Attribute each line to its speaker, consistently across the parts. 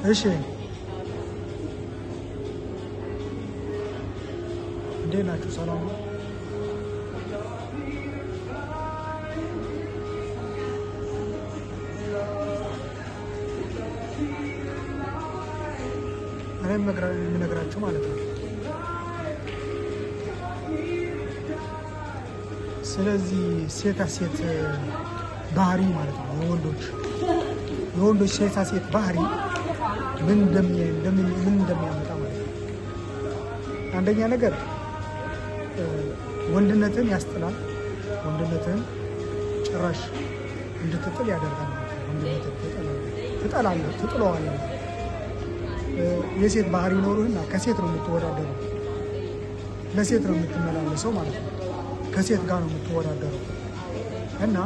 Speaker 1: እሺ እንዴት ናችሁ? ሰላም ነው? እኔም የምነግራችሁ ማለት ነው። ስለዚህ ሴታ ሴት ባህሪ ማለት ነው። የወንዶች ሴታ ሴት ባህሪ ምን እንደሚያመጣ ማለት ነው። አንደኛ ነገር ወንድነትን ያስጥላል። ወንድነትን ጭራሽ እንድትጥል ያደርጋል ማለት ነው። ወንድነትን ትጥለዋለህ። የሴት ባህሪ ኖርህና ከሴት ነው የምትወዳደረው፣ ለሴት ነው የምትመላለሰው ማለት ነው። ከሴት ጋር ነው የምትወዳደረው እና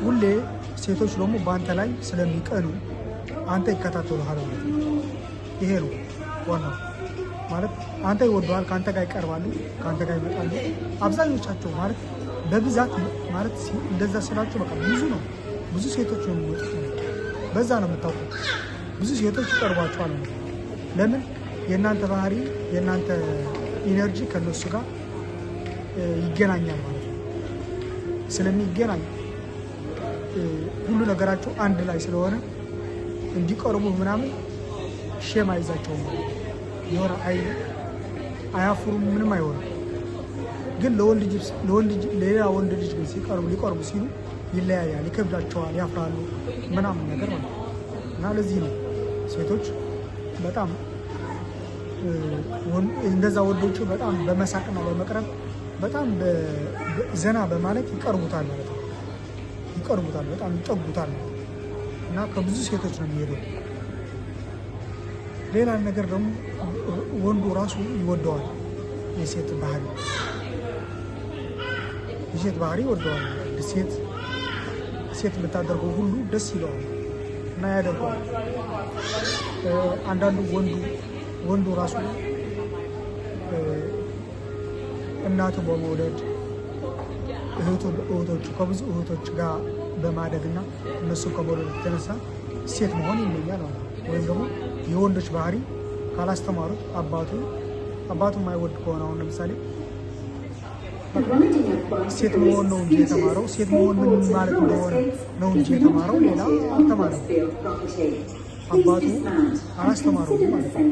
Speaker 1: ሁሌ ሴቶች ደግሞ በአንተ ላይ ስለሚቀኑ አንተ ይከታተሉሃል ማለት ነው። ይሄ ነው ዋናው ማለት። አንተ ይወደዋል፣ ከአንተ ጋር ይቀርባሉ፣ ከአንተ ጋር ይመጣሉ። አብዛኞቻቸው ማለት በብዛት ማለት እንደዛ ስላቸው በቃ ብዙ ሴቶች ነው የሚወጡት። በዛ ነው የምታውቁት። ብዙ ሴቶች ይቀርቧቸዋል። ለምን? የእናንተ ባህሪ የእናንተ ኢነርጂ ከነሱ ጋር ይገናኛል ማለት ነው። ስለሚገናኝ ሁሉ ነገራቸው አንድ ላይ ስለሆነ እንዲቀርቡ ምናምን ሼም አይዛቸውም የሆነ አያፍሩም፣ ምንም አይሆንም። ግን ሌላ ወንድ ልጅ ግን ሊቀርቡ ሲሉ ይለያያል፣ ይከብዳቸዋል፣ ያፍራሉ ምናምን ነገር ማለት ነው። እና ለዚህ ነው ሴቶች በጣም እንደዛ ወንዶቹ በጣም በመሳቅና በመቅረብ በጣም ዘና በማለት ይቀርቡታል ማለት ነው። ይቀርቡታል፣ በጣም ይጠጉታል እና ከብዙ ሴቶች ነው የሚሄደው። ሌላ ነገር ደግሞ ወንዱ ራሱ ይወደዋል። የሴት ባህሪ ይወደዋል። ሴት የምታደርገው ሁሉ ደስ ይለዋል እና ያደርገዋል። አንዳንዱ ወንዱ ራሱ እናቱ በመውደድ እህቶቹ ከብዙ እህቶች ጋር በማደግና እነሱ ከመውደድ የተነሳ ሴት መሆን ይመኛል ማለት ነው። ወይም ደግሞ የወንዶች ባህሪ ካላስተማሩት አባቱ የማይወድ ከሆነ አሁን ለምሳሌ ሴት መሆን ነው እንጂ የተማረው ሴት መሆን ምን ማለት እንደሆነ ነው እንጂ የተማረው ሌላ አልተማረም። አባቱ አላስተማረውም ማለት ነው።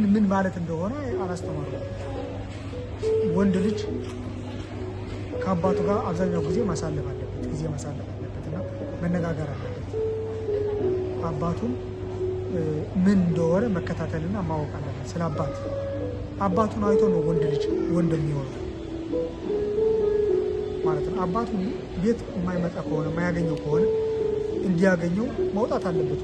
Speaker 1: ምን ማለት እንደሆነ አላስተማረውም። ወንድ ልጅ ከአባቱ ጋር አብዛኛው ጊዜ ማሳለፍ አለበት እና መነጋገር አለበት። አባቱን ምን እንደሆነ መከታተልና ማወቅ አለበት። ስለ አባቱን አይቶ ነው ወንድ የሚሆነው ማለት ነው። አባቱ ቤት የማይመጣ ከሆነ የማያገኘው ከሆነ እንዲያገኘው መውጣት አለበት።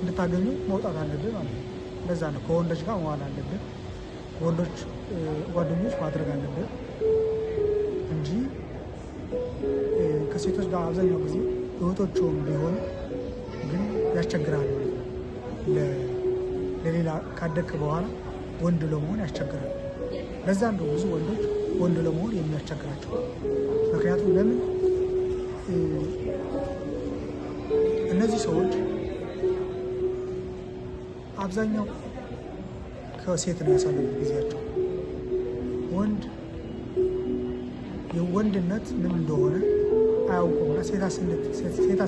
Speaker 1: እንድታገኘው መውጣት አለበት ማለት ነው። ለዛ ነው ከወንዶች ጋር መዋል አለበት። ወንዶች ጓደኞች ማድረግ አለበት እንጂ ከሴቶች ጋር አብዛኛው ጊዜ እህቶቹም ቢሆን ግን ያስቸግራል ማለት ነው። ለሌላ ካደግክ በኋላ ወንድ ለመሆን ያስቸግራል። ለዛ እንደው ብዙ ወንዶች ወንድ ለመሆን የሚያስቸግራቸው ምክንያቱም ለምን እነዚህ ሰዎች አብዛኛው ከሴት ነው ያሳለፉት ጊዜያቸው። የወንድነት ምን እንደሆነ አያውቁምና ሴታ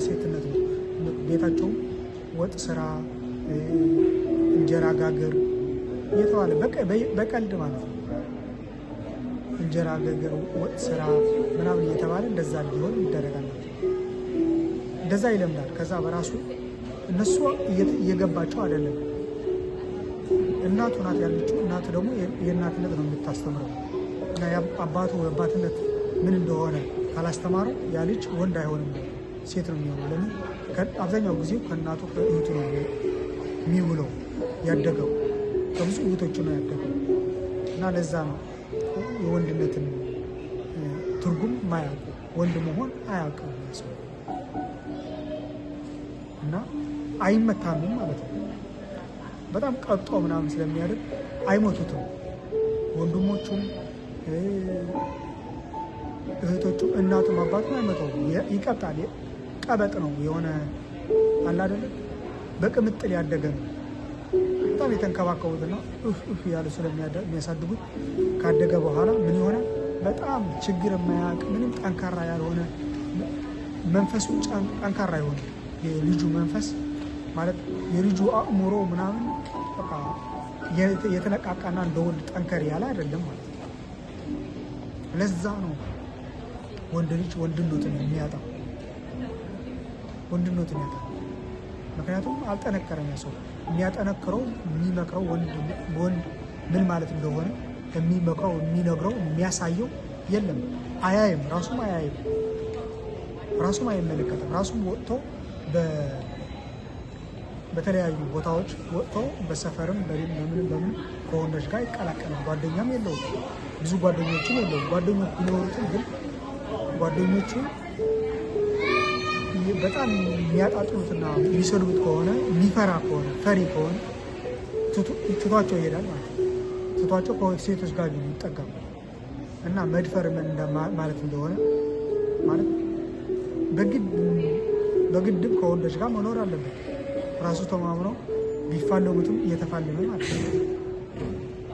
Speaker 1: ሴትነት ነው። ቤታቸው ወጥ ስራ፣ እንጀራ ጋገር እየተባለ በቀልድ ማለት ነው። እንጀራ ጋገር፣ ወጥ ስራ ምናምን እየተባለ እንደዛ እንዲሆን ይደረጋል። እንደዛ ይለምዳል። ከዛ በራሱ እነሱ እየገባቸው አይደለም። እናቱ ናት ያለችው። እናቱ ደግሞ የእናትነት ነው የምታስተምረው እና አባትነት ምን እንደሆነ ካላስተማረው ያ ልጅ ወንድ አይሆንም፣ ሴት ነው የሚሆነው። ለምን? አብዛኛው ጊዜ ከእናቱ ከእህቱ ነው የሚውለው። ያደገው ከብዙ እህቶቹ ነው ያደገው እና ለዛ ነው የወንድነትን ትርጉም ማያውቁ ወንድ መሆን አያውቅም ሰው እና አይመታምም ማለት ነው። በጣም ቀብጦ ምናምን ስለሚያደርግ አይሞቱትም። ወንድሞቹም እህቶቹ እናቱም አባቱም አይመታውም። ይቀጣል። ቀበጥ ነው የሆነ አለ አይደለ በቅምጥል ያደገ ነው። በጣም የተንከባከቡትና ያሉ ስለሚያሳድጉት ካደገ በኋላ ምን ይሆናል? በጣም ችግር የማያውቅ ምንም ጠንካራ ያልሆነ መንፈሱ ጠንካራ የሆነ የልጁ መንፈስ ማለት የልጁ አእምሮ ምናምን በቃ የተነቃቃና እንደወንድ ጠንከር ያለ አይደለም ማለት ነው። ለዛ ነው ወንድ ልጅ ወንድነቱን የሚያጣው፣ ወንድነቱን ያጣ። ምክንያቱም አልጠነከረም። ያ ሰው የሚያጠነክረው የሚመክረው ወንድ ምን ማለት እንደሆነ የሚመክረው የሚነግረው የሚያሳየው የለም። አያይም፣ ራሱም አያይም፣ ራሱም አይመለከትም። ራሱም ወጥቶ በተለያዩ ቦታዎች ወጥቶ በሰፈርም በምን ከወንዶች ጋር ይቀላቀላል። ጓደኛም የለውም፣ ብዙ ጓደኞችም የለውም። ጓደኞች ቢኖሩትም ግን ጓደኞቹ በጣም የሚያጣጥሉትና የሚሰድቡት ከሆነ የሚፈራ ከሆነ ፈሪ ከሆነ ትቷቸው ይሄዳል ማለት ነው። ትቷቸው ከሴቶች ጋር ይጠጋል እና መድፈር ምን ማለት እንደሆነ ማለት በግድብ ከወንዶች ጋር መኖር አለበት። ራሱ ተማምነው ቢፋለሙትም እየተፋለመ ማለት ነው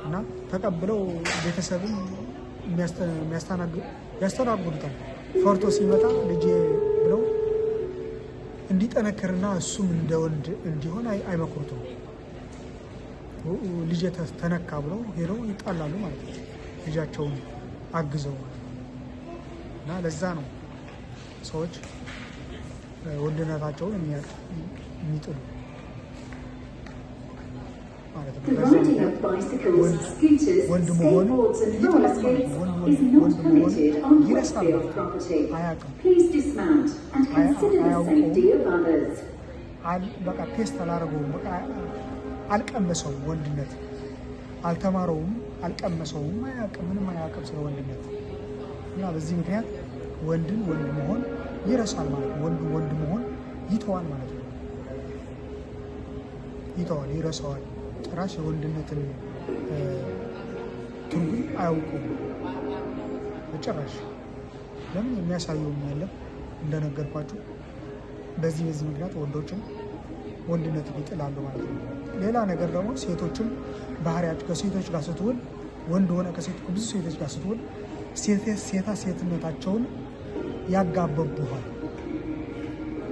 Speaker 1: እና ተቀብለው ቤተሰብን ያስተናግዱታል። ፈርቶ ሲመጣ ልጄ ብለው እንዲጠነክርና እሱም እንደ ወንድ እንዲሆን አይመክሩትም። ልጄ ተነካ ብለው ሄደው ይጣላሉ ማለት ነው፣ ልጃቸውን አግዘው እና ለዛ ነው ሰዎች ወንድነታቸውን የሚጥሉ ማለት ነው። ወንድ መሆን ይረሳል፣ አያውቅም፣ በቃ ቴስት አላረገውም፣ አልቀመሰውም፣ ወንድነት አልተማረውም፣ አልቀመሰውም፣ አያውቅም፣ ምንም አያውቅም ስለ ወንድነት እና በዚህ ምክንያት ወንድን ወንድ መሆን ይረሳል ማለት ነው። ወንድ መሆን ይተዋል ማለት ነው። ይተዋል፣ ይረሳዋል። ጭራሽ የወንድነትን ትርጉም አያውቁም በጭራሽ። ለምን የሚያሳየውም ያለ እንደነገርኳችሁ በዚህ ምክንያት ወንዶችን ወንድነትን ይጥላሉ ማለት ነው። ሌላ ነገር ደግሞ ሴቶችም ባህሪያቸው ከሴቶች ጋር ስትውል ወንድ ሆነ ብዙ ሴቶች ጋር ስትውል ሴትነታቸውን ያጋበቡሃል።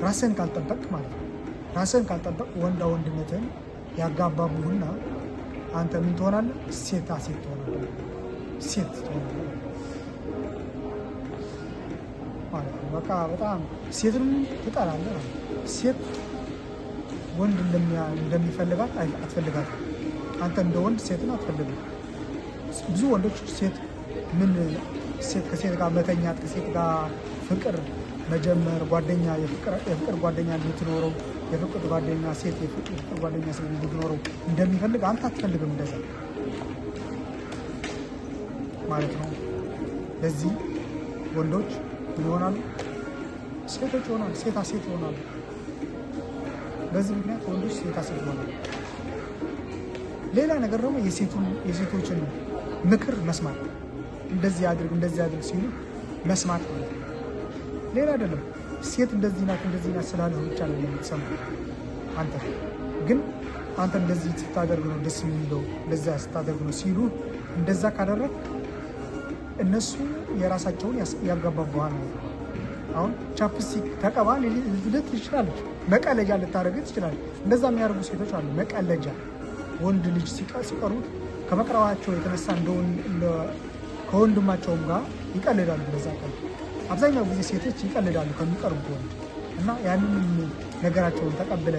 Speaker 1: ራስን ካልጠበቅ ማለት ነው። ራስን ካልጠበቅ ወንድነትን ያጋባቡህና አንተ ምን ትሆናለህ? ሴት ትሆናለህ። ሴት ትሆናለህ ማለት ነው። በቃ በጣም ሴትንም ትጠላለህ። ሴት ወንድ እንደሚፈልጋት አትፈልጋትም። አንተ እንደ ወንድ ሴትን አትፈልግም። ብዙ ወንዶች ሴት ከሴት ጋር መተኛት፣ ከሴት ጋር ፍቅር መጀመር፣ ጓደኛ የፍቅር ጓደኛ እንድትኖረው የፍቅር ጓደኛ ሴት እንድትኖረው እንደሚፈልግ አንተ አትፈልግም። እንደዛ ማለት ነው። ለዚህ ወንዶች ይሆናሉ፣ ሴቶች ይሆናሉ፣ ሴት ይሆናሉ። በዚህ ምክንያት ወንዶች ሴት ይሆናሉ። ሌላ ነገር ደግሞ የሴቶችን ምክር መስማት፣ እንደዚህ አድርግ ሲሉ መስማት ማለት ነው። ሌላ አይደለም። ሴት እንደዚህ ናት ስላለህ ብቻ ነው የምትሰማው። አንተ እንደዚህ ስታደርግ ነው ደስ የሚለው፣ እንደዛ ስታደርግ ነው ሲሉ እንደዛ ካደረግ እነሱ የራሳቸውን ያጋባባሃል ነው። አሁን ቻፕስቲክ ተቀባ ልትልት ትችላለች፣ መቀለጃ ልታደርግ ትችላለች። እንደዛ የሚያደርጉ ሴቶች አሉ። መቀለጃ ወንድ ልጅ ሲቀሩት ከመቅረባቸው የተነሳ ከወንድማቸውም ጋር ይቀልዳሉ። በዛ ቀን አብዛኛው ጊዜ ሴቶች ይቀልዳሉ ከሚቀርቡት ወንድ እና ያንን ነገራቸውን ተቀብለ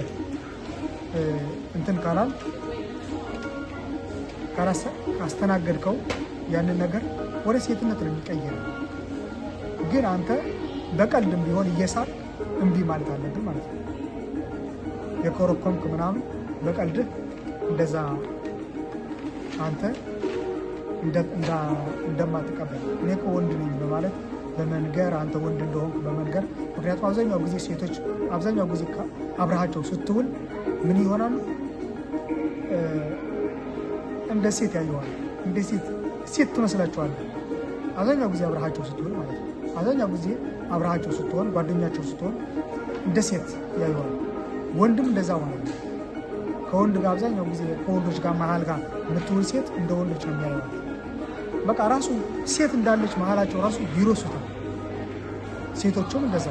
Speaker 1: እንትን ካስተናገድከው ያንን ነገር ወደ ሴትነት ነው የሚቀየረው። ግን አንተ በቀልድም ቢሆን እየሳቅ እምቢ ማለት አለብን ማለት ነው። የኮረኮምክ ምናምን በቀልድህ እንደዛ አንተ እንደማትቀበል እኔ እኮ ወንድ ነኝ በማለት በመንገር አንተ ወንድ እንደሆንክ በመንገር። ምክንያቱም አብዛኛው ጊዜ ሴቶች አብረሃቸው ስትውል ምን ይሆናሉ? እንደ ሴት ያየዋል። እንደ ሴት ትመስላቸዋለህ። አብዛኛው ጊዜ አብረሃቸው ስትውል ማለት ነው። አብዛኛው ጊዜ አብረሃቸው ስትሆን ጓደኛቸው ስትሆን እንደ ሴት ያየዋል። ወንድም እንደዛ ሆነ። ከወንድ ጋር አብዛኛው ጊዜ ከወንዶች ጋር መሀል ጋር የምትውል ሴት እንደ ወንዶች ነው የሚያየዋት። በቃ ራሱ ሴት እንዳለች መሀላቸው ራሱ ይረሱታል። ሴቶቹም እንደዛ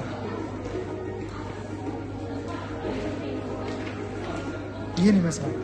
Speaker 1: ይህን ይመስላል።